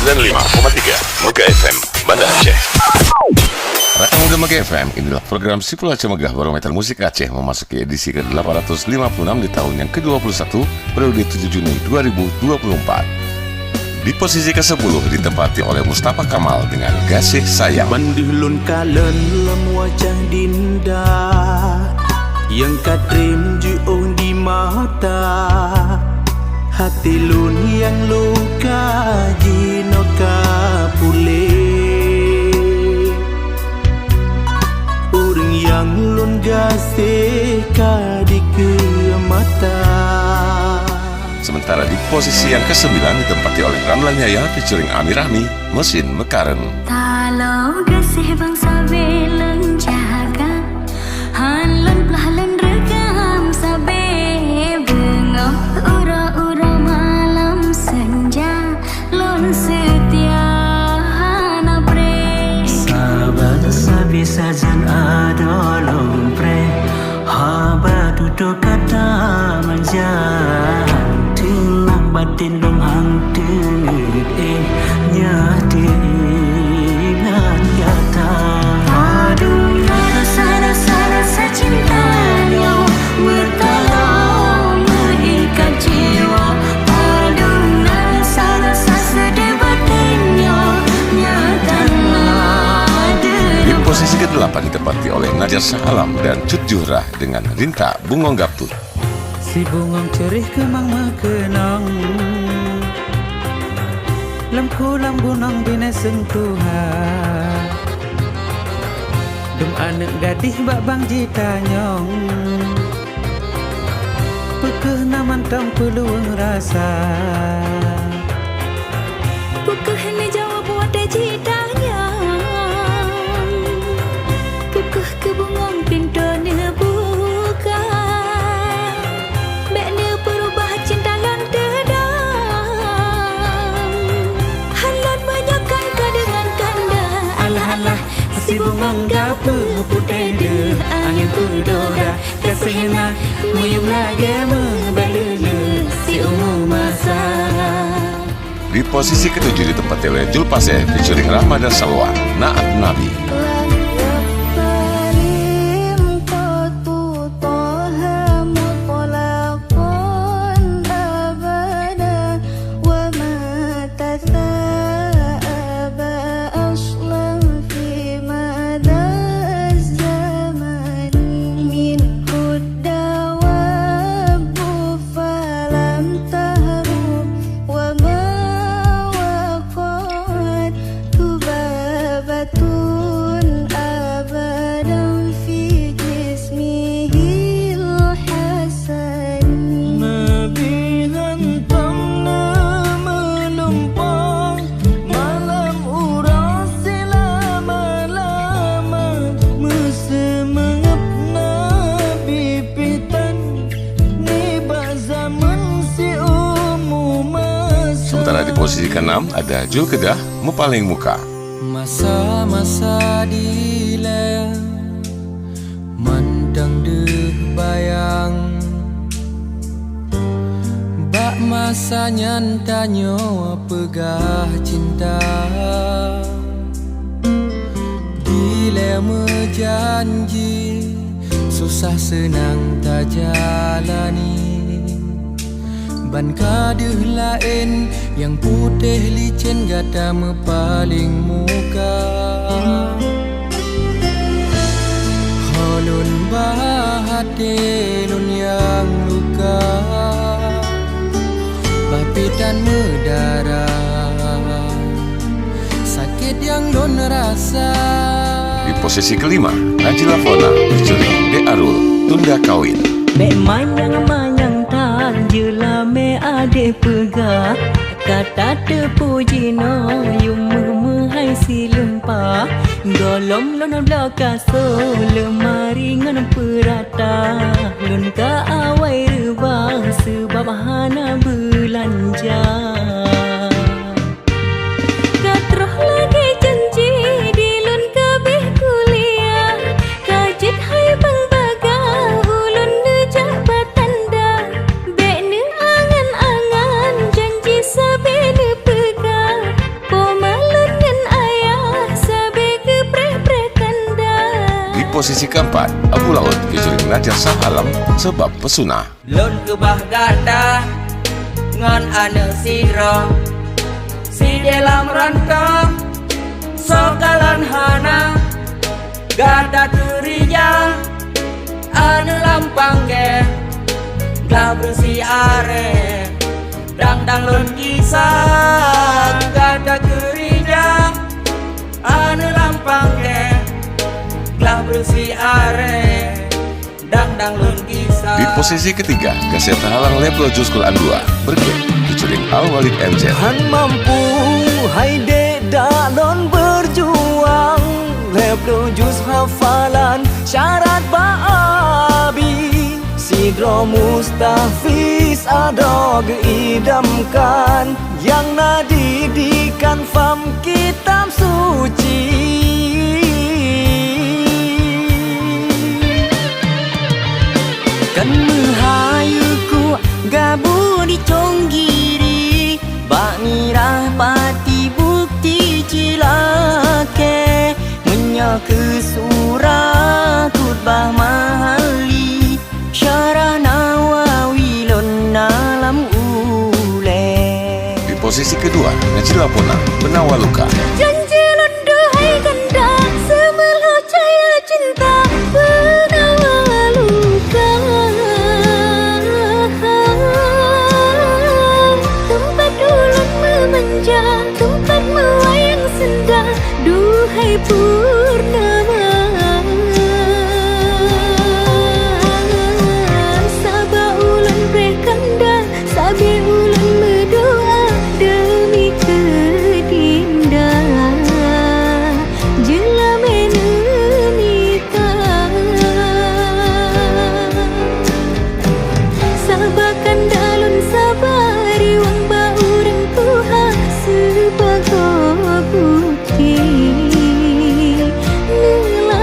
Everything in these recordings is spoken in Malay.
95,3 Mega FM Banda Aceh. Rakan Muda Mega FM, inilah program Sipul Aceh Megah Barometer Musik Aceh memasuki edisi ke-856 di tahun yang ke-21 periode 7 Juni 2024. Di posisi ke-10 ditempati oleh Mustafa Kamal dengan Kasih Sayang. Mandulun kalen lon wajah dinda yang katrim juong di mata, hati lun yang luka jinoka pule, urang yang lun gasih kadi ke mata. Sementara di posisi yang ke-9 ditempati oleh Ramlan Yahya featuring Amir Rahmi, Mesin Mekaren. Talau gasih bangsa beleng jaga, halan pelahan regam sabe bengok ura-ura malam senja, lon setia hana pre. Sabar sabi sajan ada lompre, haba duduk kata menjauh. Batin dong hang tengit nyati ingat kata. Aduh rasa cintanya bertalau mengikat jiwa. Aduh rasa sedih batinnya nyatalah Di posisi ke-8 ditempati oleh Najar Sahalam dan Cut Juhrah dengan Rinta Bungong Gaptut. Si bungong cerih kemang makenang, lemkulang bunang bina sentuhan, dum anak gadih bak bang jitanyong, pekeh naman tang peluang rasa. Pukeh ni jawab wadah jitanya, pukeh ke bungong pintu ni buka, mek ni berubah cinta lan tedang, halan banyakkan kaderan kanda. Alah si bungong gape putih deh, angin pudora kasihna muyung lagi membelele si umur masa. Di posisi ke-7 ditempati oleh Jul Paseh featuring Rahma dan Salwa, Naat Nabi. Sementara di posisi ke-6 ada Jul Kedah, Mupaling Muka. Masa-masa dile mandang deh bayang, bak masa nyantanya pegah cinta, dile menjanji susah senang tak jalani. Ban kaduh lain yang putih licin gata mepaling muka, holun bahati lun yang luka, bapitan mendarah, sakit yang don rasa. Di posisi ke-5 Najila Fona featuring De Arul, Tunda Kawin. Mek manyang tanjela me ade pegah, kata terpuji no yung memehai silumpa, golom lon belaka so lemari ngan perata, lon ka awai rubah sebab hana belanja. Katroh lagi janji di lon kabeh kuliah, kajit hai bang sabi ne pega, posisi keempat, Abu Laut featuring Nadia Shah Alam, Sebab Pesona. Lon kebah gada ngan ane siro si dalam rantau sokalan hana gada kerja ane lampang ge gabru si are dang lon kisah gada kerja ane lampang ge gabru si are dang lon kisah. Di posisi ketiga, kaset halang label Jus Quran 2 Bergen featuring Al Walid MZ. Han mampu haide dalon berjuang Lebdo jus hafalan syarat ba'abi Sidro Mustafiz ada geidamkan Yang nadidikan fam kitab suci. Kan mehayuku gabu di conggiri Bak nirah pati bukti cilake Menya ke surah khutbah mahali Syarah Nawawi lon alam ule. Di posisi kedua, Najila Pona, Benawa Luka. Janji londo hai ganda Semelah cahaya cinta Benawa luka. Tempat ulun memanja Tempat melayang senda Duhai purnama Sabah ulun prekanda Sabi ulun berdoa Demi kedinda Jela menikah Sabakan dalun sabari Wang baurang Tuhan Sebagai bukti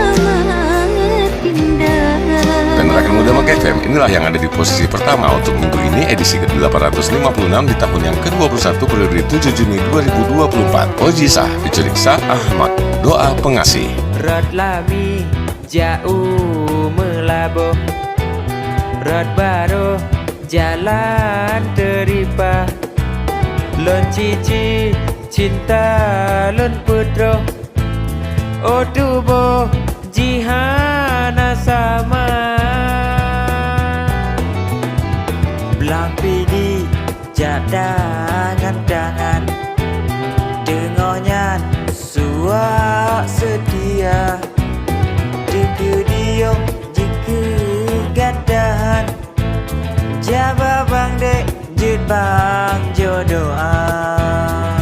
Nelamat indah. Dan rekan muda Mag FM, inilah yang ada di posisi pertama untuk minggu ini edisi ke-856 di tahun yang ke-21 periode 7 Juni 2024. Ojisah featuring Shah Ahmad, Doa Pengasih. Rod lami jauh melabuh Rod baru jalan teripah Lon cici cinta lon putro Oh tubuh jihana sama Belang pidi jadangan Dengonyan suak setia Deke diong jika gadahan Jaba bang dek jut bang jodohan.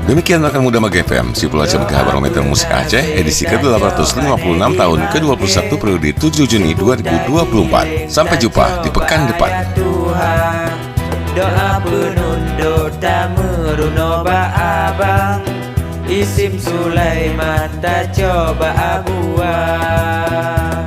Demikian rekan muda Mag FM, Sipul Aceh Megah Barometer Musik Aceh, edisi ke-856 tahun ke-21 periode 7 Juni 2024. Sampai jumpa di pekan depan. Tuhan, doa penunduk tak merunoba abang Isim Sulaiman tak coba abuang